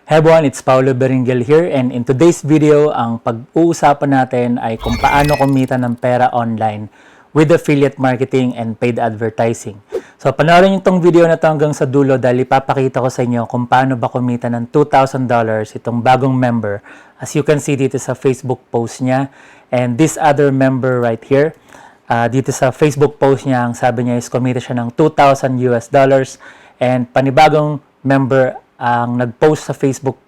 Hey everyone, it's Paolo Beringel here, and in today's video, ang pag-uusapan natin ay kung paano kumita ng pera online with affiliate marketing and paid advertising. So panoorin niyo itong video na ito hanggang sa dulo dahil ipapakita ko sa inyo kung paano ba kumita ng $2,000 itong bagong member. As you can see dito sa Facebook post niya, and this other member right here, dito sa Facebook post niya, ang sabi niya is kumita siya ng $2,000 and panibagong member ang nag-post sa Facebook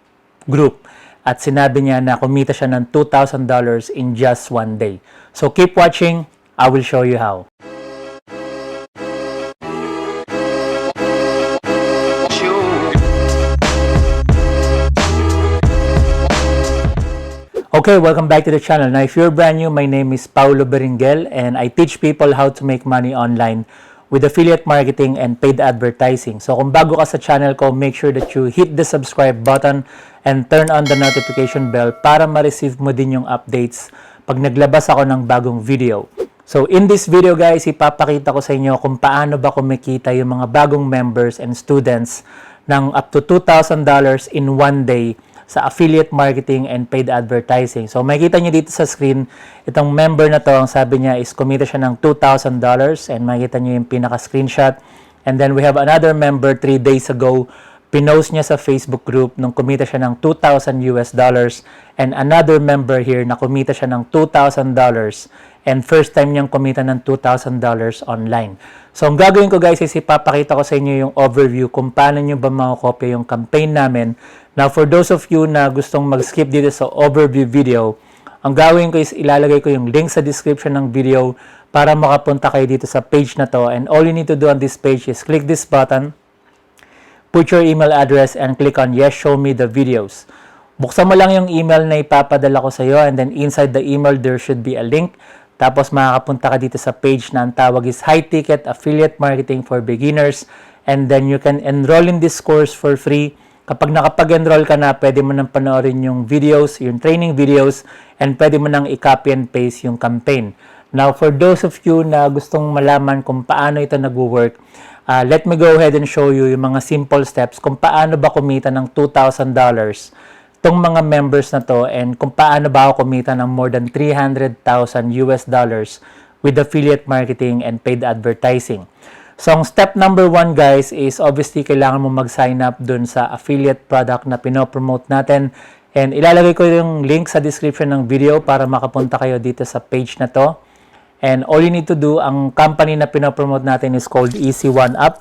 group at sinabi niya na kumita siya ng $2,000 in just one day. So keep watching, I will show you how. Okay, welcome back to the channel. Now, if you're brand new, my name is Paolo Beringel and I teach people how to make money online with affiliate marketing and paid advertising. So kung bago ka sa channel ko, make sure that you hit the subscribe button and turn on the notification bell para ma-receive mo din yung updates pag naglabas ako ng bagong video. So in this video guys, ipapakita ko sa inyo kung paano ba kumikita yung mga bagong members and students ng up to $2,000 in one day sa affiliate marketing and paid advertising. So makikita nyo dito sa screen, itong member na to, ang sabi niya is kumita siya ng $2,000 and makikita nyo yung pinaka-screenshot. And then we have another member 3 days ago, pinost niya sa Facebook group nung kumita siya ng $2,000 and another member here na kumita siya ng $2,000 and first time niyang kumita ng $2,000 online. So ang gagawin ko guys is ipapakita ko sa inyo yung overview kung paano nyo ba makakopya yung campaign namin. Now, for those of you na gustong mag-skip dito sa overview video, ang gawin ko is ilalagay ko yung link sa description ng video para makapunta kayo dito sa page na to. And all you need to do on this page is click this button, put your email address, and click on yes, show me the videos. Buksan mo lang yung email na ipapadala ko sa iyo and then inside the email there should be a link. Tapos makakapunta ka dito sa page na ang tawag is High Ticket Affiliate Marketing for Beginners. And then you can enroll in this course for free. Kapag nakapag-enroll ka na, pwede mo nang panoorin yung videos, yung training videos, and pwede mo nang i-copy and paste yung campaign. Now, for those of you na gustong malaman kung paano ito nag-work, let me go ahead and show you yung mga simple steps kung paano ba kumita ng $2,000 itong mga members na to and kung paano ba ako kumita ng more than $300,000 with affiliate marketing and paid advertising. So, ang step number 1 guys is obviously kailangan mo mag-sign up dun sa affiliate product na pinopromote natin. And ilalagay ko yung link sa description ng video para makapunta kayo dito sa page na to. And all you need to do, ang company na pinopromote natin is called Easy1Up.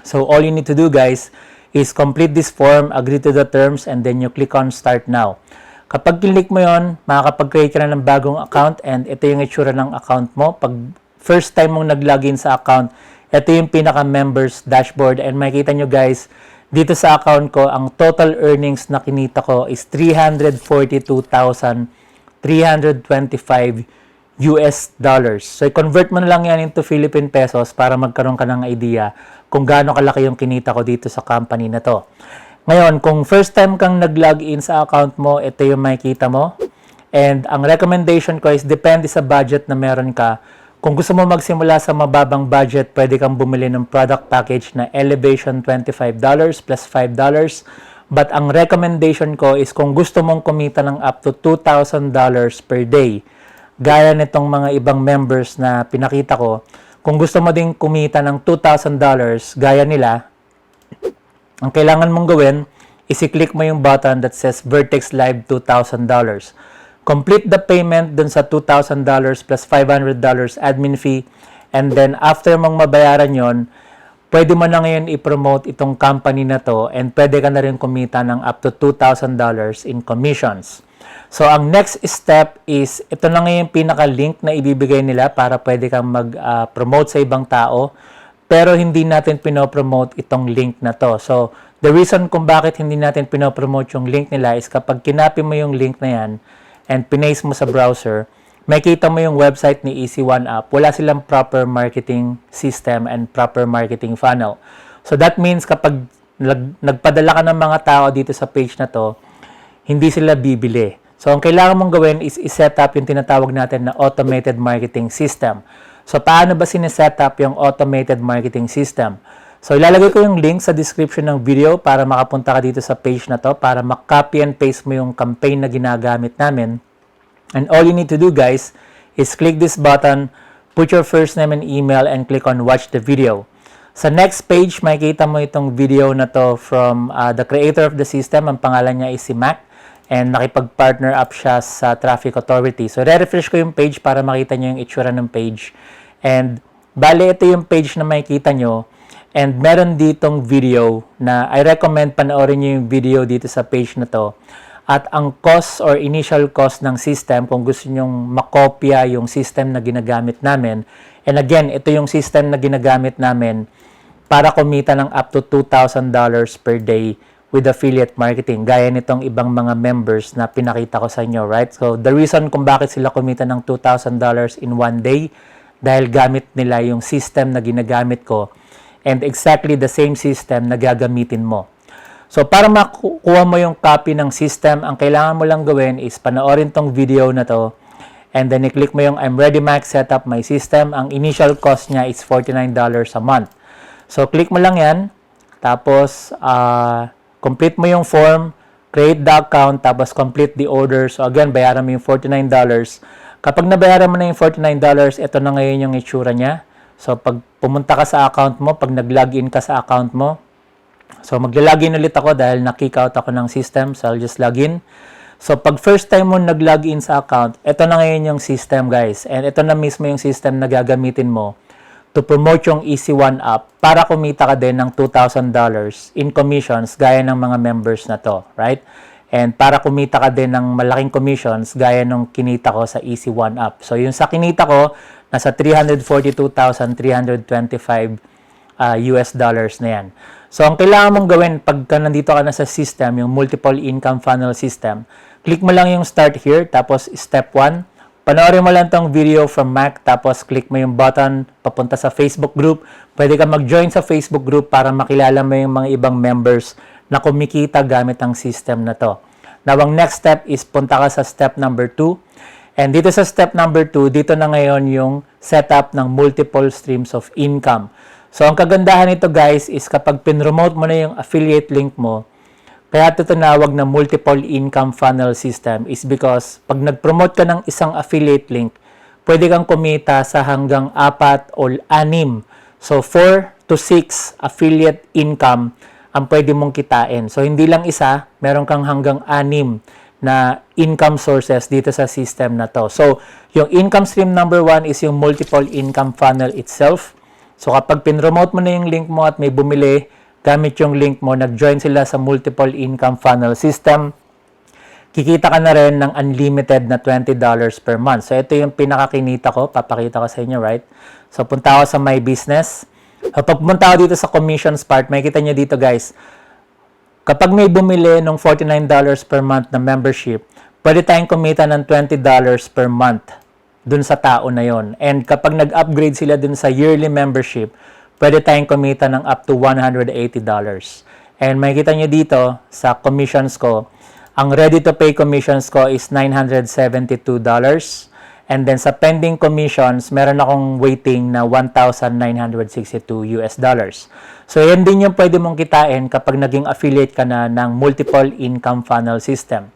So, all you need to do guys is complete this form, agree to the terms, and then you click on Start Now. Kapag click mo yon, makakapag-create ka na ng bagong account and ito yung itsura ng account mo. Pag first time mong nag-login sa account, ito yung pinaka-members dashboard and makikita nyo guys, dito sa account ko, ang total earnings na kinita ko is $342,325 US dollars. So, i-convert mo na lang yan into Philippine pesos para magkaroon ka ng idea kung gaano kalaki yung kinita ko dito sa company na to. Ngayon, kung first time kang nag-login sa account mo, ito yung makikita mo. And ang recommendation ko is depende sa budget na meron ka. Kung gusto mo magsimula sa mababang budget, pwede kang bumili ng product package na Elevation $25 plus $5. But ang recommendation ko is kung gusto mong kumita ng up to $2,000 per day, gaya nitong mga ibang members na pinakita ko, kung gusto mo ding kumita ng $2,000 gaya nila, ang kailangan mong gawin is i-click mo yung button that says Vertex Live $2,000. Complete the payment dun sa $2,000 plus $500 admin fee. And then, after mong mabayaran yon, pwede mo na ngayon i-promote itong company na to and pwede ka na rin kumita ng up to $2,000 in commissions. So, ang next step is, ito na ngayon pinaka-link na ibibigay nila para pwede kang mag-promote sa ibang tao. Pero hindi natin pinopromote itong link na to. So, the reason kung bakit hindi natin pinopromote yung link nila is kapag kinapy mo yung link na yan, and pinaste mo sa browser, makita mo yung website ni Easy1Up. Wala silang proper marketing system and proper marketing funnel. So that means kapag nagpadala ka ng mga tao dito sa page na to, hindi sila bibili. So ang kailangan mong gawin is i-set up yung tinatawag natin na automated marketing system. So paano ba sineset up yung automated marketing system? So, ilalagay ko yung link sa description ng video para makapunta ka dito sa page na to para mak-copy and paste mo yung campaign na ginagamit namin. And all you need to do, guys, is click this button, put your first name and email, and click on watch the video. Sa next page, makikita mo itong video na to from the creator of the system. Ang pangalan niya is si Mac. And nakipag-partner up siya sa Traffic Authority. So, re-refresh ko yung page para makita nyo yung itsura ng page. And, bale, ito yung page na makikita nyo. And meron ditong video na I recommend panoorin nyo yung video dito sa page na to. At ang cost or initial cost ng system, kung gusto nyong makopya yung system na ginagamit namin. And again, ito yung system na ginagamit namin para kumita ng up to $2,000 per day with affiliate marketing. Gaya nitong ibang mga members na pinakita ko sa inyo, right? So, the reason kung bakit sila kumita ng $2,000 in one day, dahil gamit nila yung system na ginagamit ko. And exactly the same system na gagamitin mo. So, para makuha mo yung copy ng system, ang kailangan mo lang gawin is panoorin tong video na to. And then, i-click mo yung I'm ready Mac, set up my system. Ang initial cost niya is $49 a month. So, click mo lang yan. Tapos, complete mo yung form, create the account, tapos complete the order. So, again, bayaran mo yung $49. Kapag nabayaran mo na yung $49, ito na ngayon yung itsura niya. So, pag pumunta ka sa account mo, pag nag-login ka sa account mo, so magla-login ulit ako dahil na-kick out ako ng system. So, I'll just login. So, pag first time mo nag-login sa account, ito na ngayon yung system, guys. And ito na mismo yung system na gagamitin mo to promote yung Easy One app para kumita ka din ng $2,000 in commissions gaya ng mga members na to, right? And para kumita ka din ng malaking commissions gaya nung kinita ko sa Easy One app. So, yung sa kinita ko, nasa 342,325 US dollars na yan. So, ang kailangan mong gawin pagka nandito ka na sa system, yung multiple income funnel system, click mo lang yung start here, tapos step 1, panoorin mo lang tong video from Mac, tapos click mo yung button papunta sa Facebook group. Pwede ka mag-join sa Facebook group para makilala mo yung mga ibang members na kumikita gamit ang system na to. Now, ang next step is punta ka sa step number 2. And dito sa step number 2, dito na ngayon yung setup ng multiple streams of income. So, ang kagandahan nito, guys, is kapag pinromote mo na yung affiliate link mo, kaya ito tinawag na multiple income funnel system is because pag nag-promote ka ng isang affiliate link, pwede kang kumita sa hanggang 4 o 6. So, 4 to 6 affiliate income ang pwede mong kitain. So, hindi lang isa, meron kang hanggang 6 na income sources dito sa system na to. So, yung income stream number 1 is yung multiple income funnel itself. So, kapag pinromote mo na yung link mo at may bumili, gamit yung link mo, nag-join sila sa multiple income funnel system, kikita ka na rin ng unlimited na $20 per month. So, ito yung pinakakinita ko. Papakita ko sa inyo, right? So, punta ako sa my business. Kapag pumunta ako dito sa commissions part, makikita nyo dito, guys, kapag may bumili ng $49 per month na membership, pwede tayong kumita ng $20 per month dun sa tao na yon. And kapag nag-upgrade sila dun sa yearly membership, pwede tayong kumita ng up to $180. And makikita nyo dito sa commissions ko, ang ready-to-pay commissions ko is $972. And then sa pending commissions, meron akong waiting na $1,962 US dollars. So, yan din yung pwede mong kitain kapag naging affiliate ka na ng multiple income funnel system.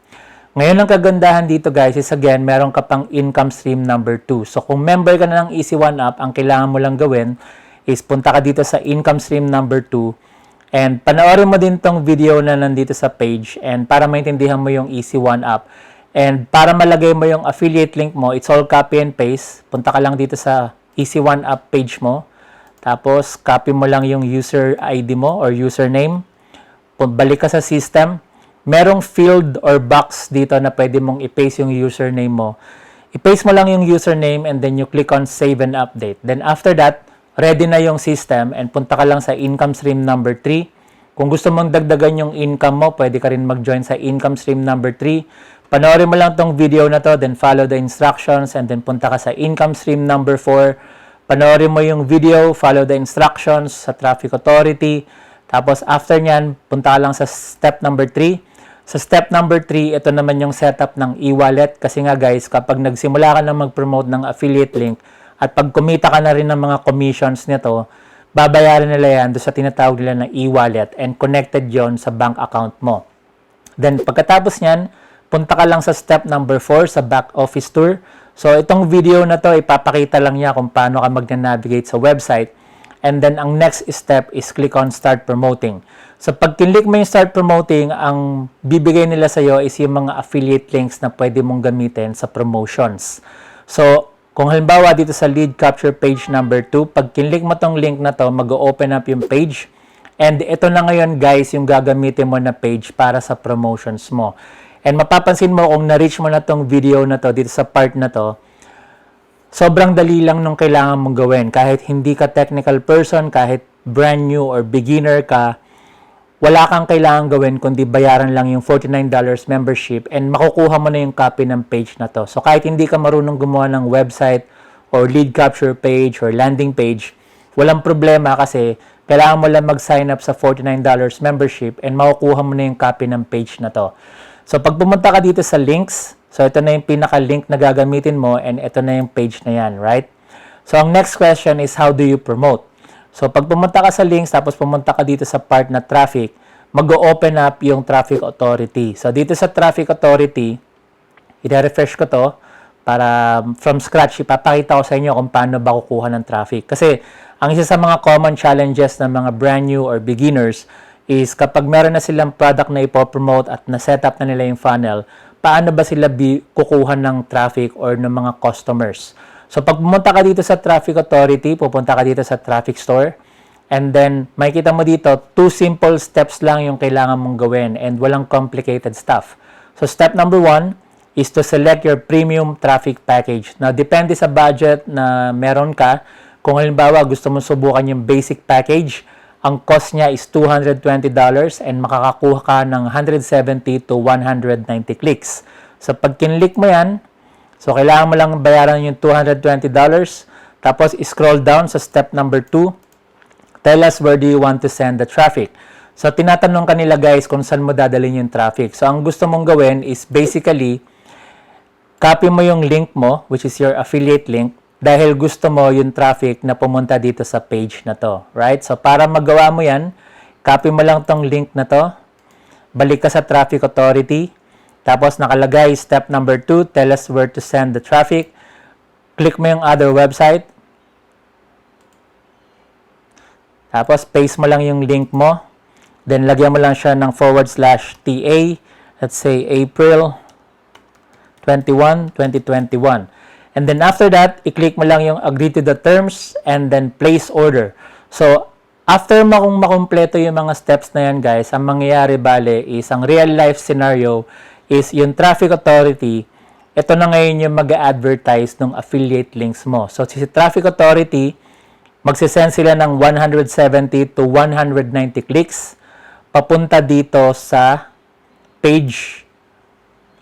Ngayon, ang kagandahan dito, guys, is again, meron ka pang income stream number 2. So, kung member ka na ng Easy One app, ang kailangan mo lang gawin is punta ka dito sa income stream number 2 and panoorin mo din tong video na nandito sa page and para maintindihan mo yung Easy One app. And para malagay mo yung affiliate link mo, it's all copy and paste. Punta ka lang dito sa Easy One app page mo. Tapos, copy mo lang yung user ID mo or username. Balik ka sa system. Merong field or box dito na pwede mong i-paste yung username mo. I-paste mo lang yung username and then you click on save and update. Then after that, ready na yung system and punta ka lang sa income stream number 3. Kung gusto mong dagdagan yung income mo, pwede ka rin mag-join sa income stream number 3. Panoorin mo lang tong video na to, then follow the instructions, and then punta ka sa income stream number 4. Panoorin mo yung video, follow the instructions sa Traffic Authority. Tapos after nyan, punta ka lang sa step number 3. Sa step number 3, ito naman yung setup ng e-wallet. Kasi nga guys, kapag nagsimula ka na mag-promote ng affiliate link, at pag kumita ka na rin ng mga commissions nito, babayaran nila yan doon sa tinatawag nila na e-wallet and connected yon sa bank account mo. Then, pagkatapos nyan, punta ka lang sa step number 4 sa back office tour. So, itong video na to, ipapakita lang niya kung paano ka mag-navigate sa website. And then, ang next step is click on Start Promoting. So, pag kinlik mo yung Start Promoting, ang bibigay nila sa'yo is yung mga affiliate links na pwede mong gamitin sa promotions. So, kung halimbawa dito sa lead capture page number 2, pag kinlik mo tong link na to, mag-open up yung page. And ito na ngayon guys, yung gagamitin mo na page para sa promotions mo. And mapapansin mo kung na-reach mo na tong video na to, dito sa part na to, sobrang dali lang nung kailangan mong gawin. Kahit hindi ka technical person, kahit brand new or beginner ka, wala kang kailangan gawin kundi bayaran lang yung $49 membership and makukuha mo na yung copy ng page na to. So kahit hindi ka marunong gumawa ng website or lead capture page or landing page, walang problema kasi kailangan mo lang mag-sign up sa $49 membership and makukuha mo na yung copy ng page na to. So pag pumunta ka dito sa links, so ito na yung pinaka-link na gagamitin mo and ito na yung page na yan, right? So ang next question is how do you promote? So, pag pumunta ka sa links, tapos pumunta ka dito sa part na traffic, mag-open up yung traffic authority. So, dito sa traffic authority, i-refresh ko to para from scratch, ipapakita ko sa inyo kung paano ba kukuha ng traffic. Kasi, ang isa sa mga common challenges ng mga brand new or beginners is kapag meron na silang product na ipopromote at na-set up na nila yung funnel, paano ba sila kukuha ng traffic or ng mga customers? So, pag pumunta ka dito sa Traffic Authority, pupunta ka dito sa Traffic Store, and then, makikita mo dito, 2 simple steps lang yung kailangan mong gawin and walang complicated stuff. So, step number 1 is to select your premium traffic package. Now, depende sa budget na meron ka. Kung halimbawa, gusto mo subukan yung basic package, ang cost niya is $220 and makakakuha ka ng 170 to 190 clicks. So, pag kinlik mo yan, so, kailangan mo lang bayaran yung $220. Tapos, scroll down sa step number 2. Tell us where do you want to send the traffic. So, tinatanong kanila guys kung saan mo dadalhin yung traffic. So, ang gusto mong gawin is basically, copy mo yung link mo, which is your affiliate link, dahil gusto mo yung traffic na pumunta dito sa page na to. Right? So, para magawa mo yan, copy mo lang tong link na to. Balik ka sa Traffic Authority. Tapos nakalagay, step number 2, tell us where to send the traffic. Click mo yung other website. Tapos paste mo lang yung link mo. Then lagyan mo lang siya ng /TA. Let's say April 21, 2021. And then after that, i-click mo lang yung agree to the terms and then place order. So, after kung makumpleto yung mga steps na yan guys, ang mangyayari bale is ang real life scenario is yung Traffic Authority, ito na ngayon yung mag-advertise ng affiliate links mo. So, si Traffic Authority, magsisend sila ng 170 to 190 clicks papunta dito sa page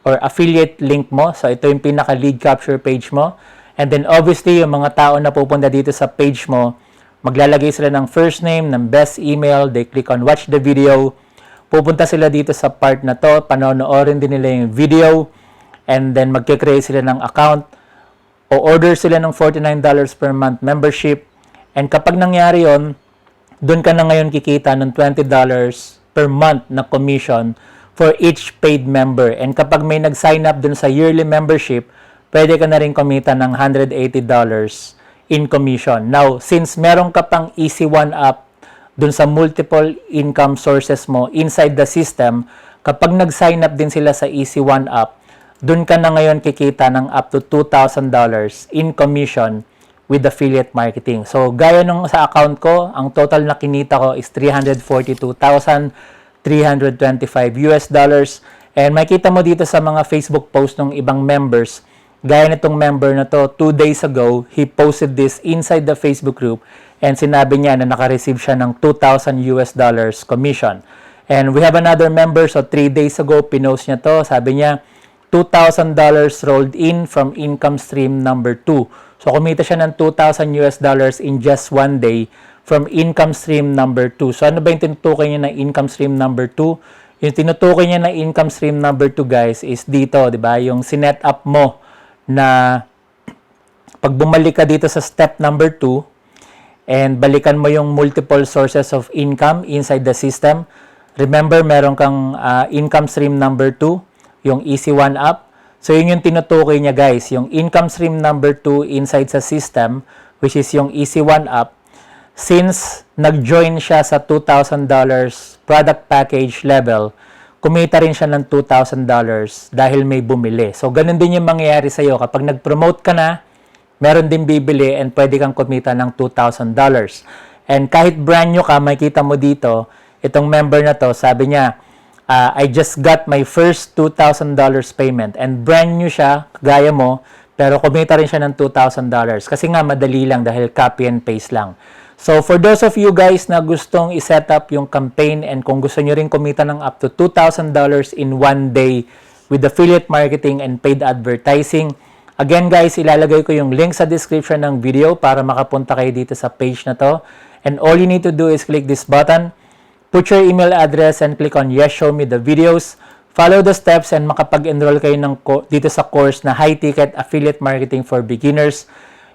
or affiliate link mo. So, ito yung pinaka-lead capture page mo. And then, obviously, yung mga tao na pupunta dito sa page mo, maglalagay sila ng first name, ng best email, they click on watch the video, pupunta sila dito sa part na to, panonoorin din nila yung video, and then magkikreate sila ng account, o order sila ng $49 per month membership, and kapag nangyari yon, doon ka na ngayon kikita ng $20 per month na commission for each paid member. And kapag may nag-sign up dun sa yearly membership, pwede ka na rin kumita ng $180 in commission. Now, since meron ka pang easy one up dun sa multiple income sources mo inside the system, kapag nag-sign up din sila sa easy one up, dun ka na ngayon kikita ng up to $2,000 in commission with affiliate marketing. So, gaya nung sa account ko, ang total na kinita ko is $342,325. And makita mo dito sa mga Facebook post ng ibang members, gaya nitong member na to, 2 days ago, he posted this inside the Facebook group and sinabi niya na naka-receive siya ng $2,000 commission. And we have another member, so 3 days ago, pinost niya to, sabi niya, $2,000 rolled in from income stream number 2. So, kumita siya ng $2,000 in just 1 day from income stream number 2. So, ano ba yung tinutukoy niya na income stream number 2? Yung tinutukoy niya na income stream number 2, guys, is dito, di ba? Yung sinet up mo na pag bumalik ka dito sa step number 2, and balikan mo yung multiple sources of income inside the system. Remember, meron kang income stream number 2, yung Easy One app. So, yun yung tinutukoy niya guys, yung income stream number 2 inside sa system, which is yung Easy One app. Since nag-join siya sa $2,000 product package level, kumita rin siya ng $2,000 dahil may bumili. So, ganun din yung mangyayari sa'yo. Kapag nag-promote ka na, meron din bibili and pwede kang kumita ng $2,000. And kahit brand new ka, makita mo dito, itong member na to, sabi niya, I just got my first $2,000 payment. And brand new siya, gaya mo, pero kumita rin siya ng $2,000. Kasi nga, madali lang dahil copy and paste lang. So, for those of you guys na gustong i-set up yung campaign and kung gusto nyo rin kumita ng up to $2,000 in one day with affiliate marketing and paid advertising, again guys, ilalagay ko yung link sa description ng video para makapunta kayo dito sa page na to. And all you need to do is click this button, put your email address and click on yes, show me the videos. Follow the steps and makapag-enroll kayo dito sa course na High Ticket Affiliate Marketing for Beginners.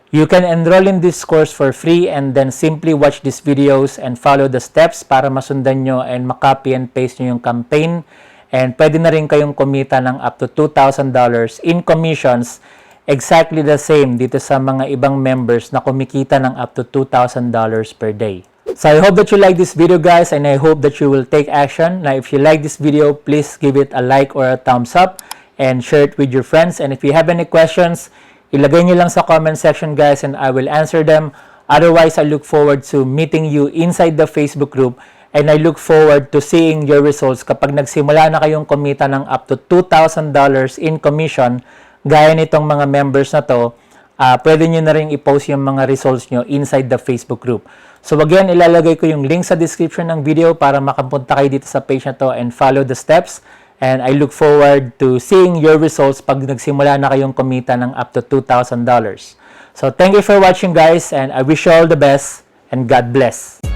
You can enroll in this course for free and then simply watch these videos and follow the steps para masundan nyo and makopy and paste nyo yung campaign. And pwede na rin kayong kumita ng up to $2,000 in commissions, exactly the same dito sa mga ibang members na kumikita ng up to $2,000 per day. So I hope that you like this video guys and I hope that you will take action. Now if you like this video, please give it a like or a thumbs up and share it with your friends. And if you have any questions, ilagay nyo lang sa comment section guys and I will answer them. Otherwise, I look forward to meeting you inside the Facebook group and I look forward to seeing your results kapag nagsimula na kayong kumita ng up to $2,000 in commission. Gaya nitong mga members na to, pwede nyo na rin i-post yung mga results nyo inside the Facebook group. So again, ilalagay ko yung link sa description ng video para makapunta kayo dito sa page na to and follow the steps. And I look forward to seeing your results pag nagsimula na kayong kumita ng up to $2,000. So thank you for watching guys and I wish you all the best and God bless.